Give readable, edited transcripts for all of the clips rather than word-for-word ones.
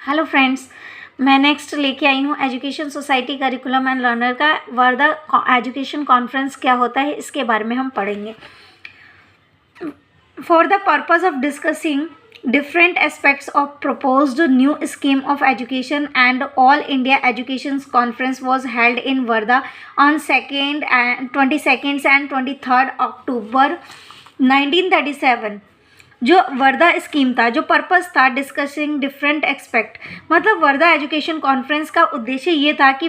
Hello friends, मैं next लेके आई हूँ education society curriculum and learner का वर्धा एजुकेशन कॉन्फ्रेंस क्या होता है इसके बारे में हम पढ़ेंगे। For the purpose of discussing different aspects of proposed new scheme of education and all India Education Conference was held in Varda on 22nd and 23rd October 1937। जो वर्धा स्कीम था, जो पर्पस था डिस्कसिंग डिफरेंट एक्सपेक्ट, मतलब Wardha education conference का उद्देश्य ये था कि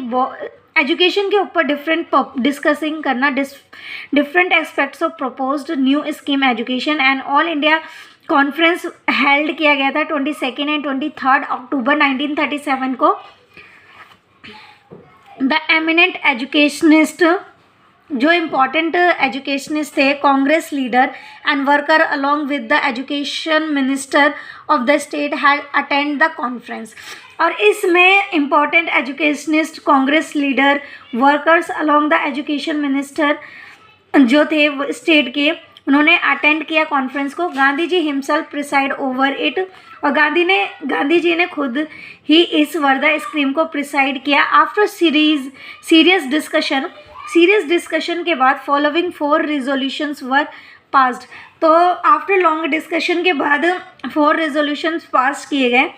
एजुकेशन के ऊपर डिफरेंट डिस्कसिंग करना, different aspects of proposed new scheme education and all India conference held किया गया था 22 एंड 23 अक्टूबर 1937 को। द एमिनेंट एजुकेशनिस्ट, जो इम्पॉर्टेंट एजुकेशनिस्ट थे, Congress leader and worker along with the education minister of the state had attend the conference. और इसमें important educationist, Congress leader, workers along the education minister जो थे स्टेट के, उन्होंने अटेंड किया कॉन्फ्रेंस को। Gandhi ji himself preside over it, और गांधी जी ने खुद ही इस वर्धा स्कीम को प्रिसाइड किया। आफ्टर सीरियस डिस्कशन के बाद फॉलोइंग 4 रिजोल्यूशंस वर पास्ड। तो आफ्टर लॉन्ग डिस्कशन के बाद 4 रेजोल्यूशंस पास किए गए।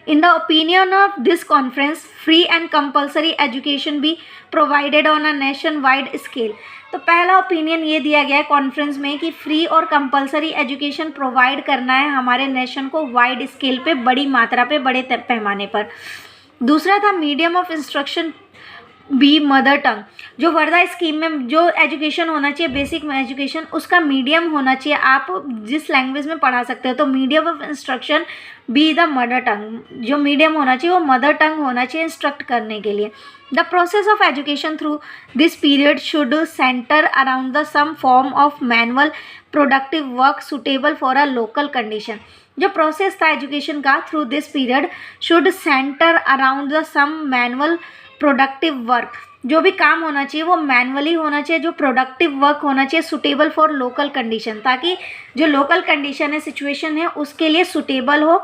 In the opinion of this conference, free and compulsory education be provided on a nationwide scale। तो पहला ओपिनियन ये दिया गया है कॉन्फ्रेंस में कि फ्री और कंपलसरी एजुकेशन प्रोवाइड करना है हमारे नेशन को वाइड स्केल पे, बड़ी मात्रा पे, बड़े पैमाने पर। दूसरा था medium of instruction be mother tongue. जो वर्धा स्कीम में जो एजुकेशन होना चाहिए, बेसिक एजुकेशन, उसका मीडियम होना चाहिए, आप जिस लैंग्वेज में पढ़ा सकते हो। तो medium of instruction be the mother tongue, जो मीडियम होना चाहिए वो मदर टंग होना चाहिए इंस्ट्रक्ट करने के लिए। The process of education through this period should centre around the some form of manual productive work suitable for a local condition. जो प्रोसेस था एजुकेशन का through this period should centre around the some manual productive work, जो भी काम होना चाहिए वो manually होना चाहिए, जो प्रोडक्टिव वर्क होना चाहिए सुटेबल फॉर लोकल कंडीशन, ताकि जो लोकल कंडीशन है, सिचुएशन है, उसके लिए सुटेबल हो।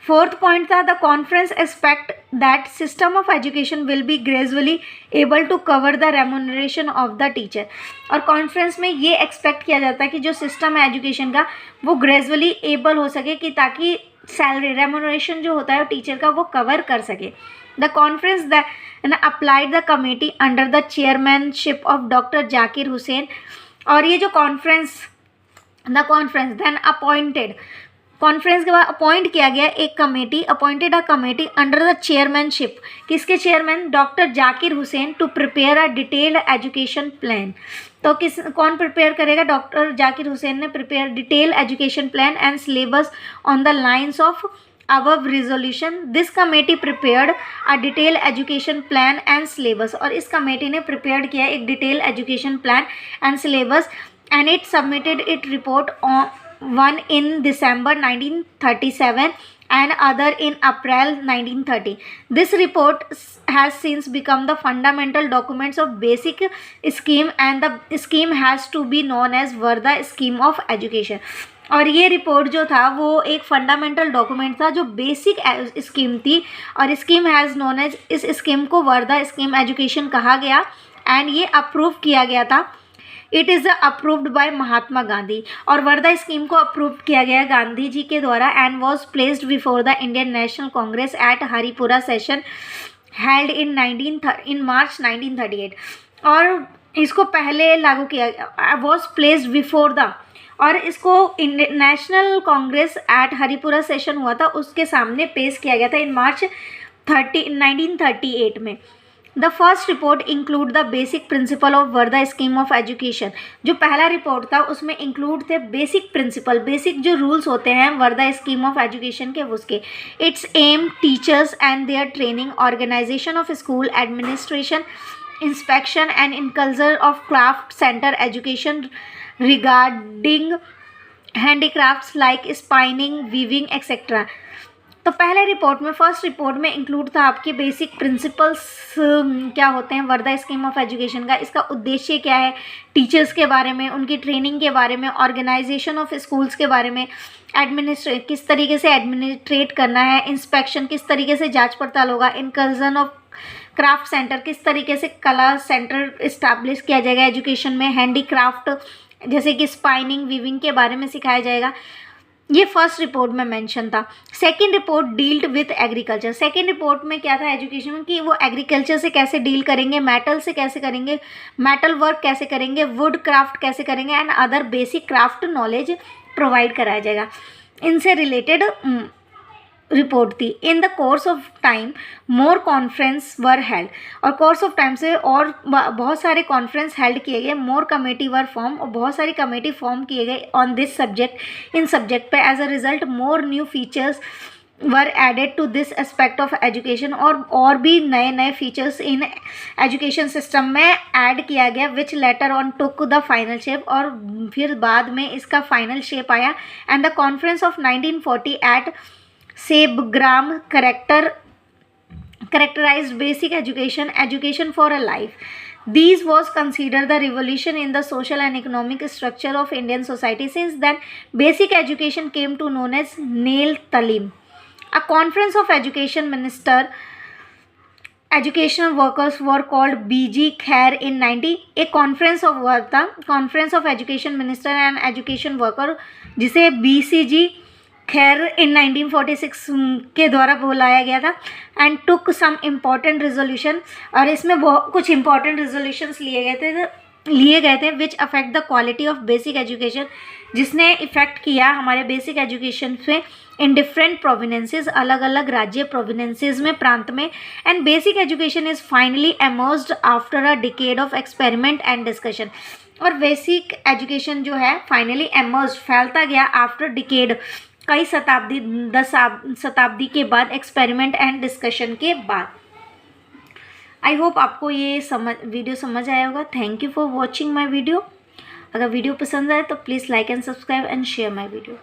फोर्थ पॉइंट था the conference expect that system of education will be gradually able to cover the remuneration of the teacher. और कॉन्फ्रेंस में ये एक्सपेक्ट किया जाता है कि जो सिस्टम है एजुकेशन का वो ग्रेजुअली एबल हो सके, कि ताकि सैलरी रेम्यूनरेशन जो होता है टीचर का वो कवर कर सके। The conference that applied the committee under the chairmanship of Dr. Zakir Hussain। और ये जो कॉन्फ्रेंस then appointed, कॉन्फ्रेंस के बाद अपॉइंट किया गया एक committee, appointed a committee under the chairmanship, किसके chairman, doctor Zakir Hussain, to prepare a detailed education plan. तो कौन प्रिपेयर करेगा, डॉक्टर जाकिर हुसैन ने prepare detail education plan and syllabus on the lines of above resolution। This committee prepared a detailed education plan and syllabus। और इस committee ने prepare किया एक detail education plan and syllabus and it submitted it report one in December 1937 and other in April 1930। This report has since become the fundamental documents of basic scheme and the scheme has to be known as Varda scheme of education। और ये report जो था वो एक fundamental document था जो basic scheme थी, और स्कीम हैज़ नोन एज, इस स्कीम को वर्धा स्कीम एजुकेशन कहा गया एंड ये अप्रूव किया गया था। It is approved by Mahatma Gandhi, और वर्धा स्कीम को अप्रूव किया गया गांधी जी के द्वारा and was placed before the Indian National Congress at Haripura session held in March 1938। और इसको पहले लागू किया गया, वॉज प्लेस्ड बिफोर द, और इसको National Congress at Haripura session हुआ था, उसके सामने पेश किया गया था इन मार्च 1938 में। The first report include the basic principle of Wardha scheme of education. जो पहला रिपोर्ट था उसमें इंक्लूड थे बेसिक प्रिंसिपल, बेसिक जो रूल्स होते हैं वर्धा स्कीम ऑफ एजुकेशन के, उसके। Its aim, teachers and their training, organization of school administration, inspection and in culture of craft centre education regarding handicrafts like spinning, weaving, etc. तो पहले report में, first report में include था आपके बेसिक प्रिंसिपल्स क्या होते हैं वर्धा स्कीम ऑफ एजुकेशन का, इसका उद्देश्य क्या है, टीचर्स के बारे में, उनकी ट्रेनिंग के बारे में, ऑर्गेनाइजेशन ऑफ स्कूल्स के बारे में, किस तरीके से एडमिनिस्ट्रेट करना है, इंस्पेक्शन किस तरीके से जांच पड़ताल होगा, इंकल्जन ऑफ क्राफ्ट सेंटर किस तरीके से कला सेंटर इस्टेब्लिश किया जाएगा एजुकेशन में, हैंडीक्राफ्ट जैसे कि स्पाइनिंग, वीविंग के बारे में सिखाया जाएगा। ये फर्स्ट रिपोर्ट में मेंशन था। Second report dealt with agriculture. Second report में क्या था एजुकेशन में कि वो एग्रीकल्चर से कैसे डील करेंगे, मेटल से कैसे करेंगे, मेटल वर्क कैसे करेंगे, वुड क्राफ्ट कैसे करेंगे and other basic craft knowledge provide कराया जाएगा। इनसे रिलेटेड रिपोर्ट थी। In the course of time more conference were held, और कोर्स ऑफ टाइम से और बहुत सारे कॉन्फ्रेंस हेल्ड किए गए, मोर कमेटी वर फॉर्म, और बहुत सारी कमेटी फॉर्म किए गए on this subject, in subject पे। As a result more new features were added to this aspect of education, और भी नए नए फीचर्स इन एजुकेशन सिस्टम में ऐड किया गया, which later on took the final shape, और फिर बाद में इसका फाइनल शेप आया। And the conference of 1940 at Sevagram characterized basic education for a life. These was considered the revolution in the social and economic structure of Indian society. Since then, basic education came to known as Nail Talim. A conference of education minister, educational workers were called BG Khair in 90. एक conference of हुआ था, conference of education minister and education worker, जिसे BCG खैर इन 1946 के द्वारा बुलाया गया था। And took some important resolution, और इसमें बहुत कुछ इम्पॉर्टेंट रेजोल्यूशंस लिए गए थे which affect the quality of basic education, जिसने इफेक्ट किया हमारे बेसिक एजुकेशन पे इन डिफरेंट प्रोविनेंसेस, अलग अलग राज्य प्रोविनेंसेस में, प्रांत में। And basic education is finally emerged after a decade of experiment and discussion, और बेसिक एजुकेशन जो है फाइनली एमर्ज्ड, फैलता गया आफ्टर डिकेड, कई शताब्दी, 10 शताब्दी के बाद, एक्सपेरिमेंट एंड डिस्कशन के बाद। आई होप आपको ये वीडियो समझ आया होगा। Thank you for watching my video. अगर वीडियो पसंद आए तो please like and subscribe and share my video.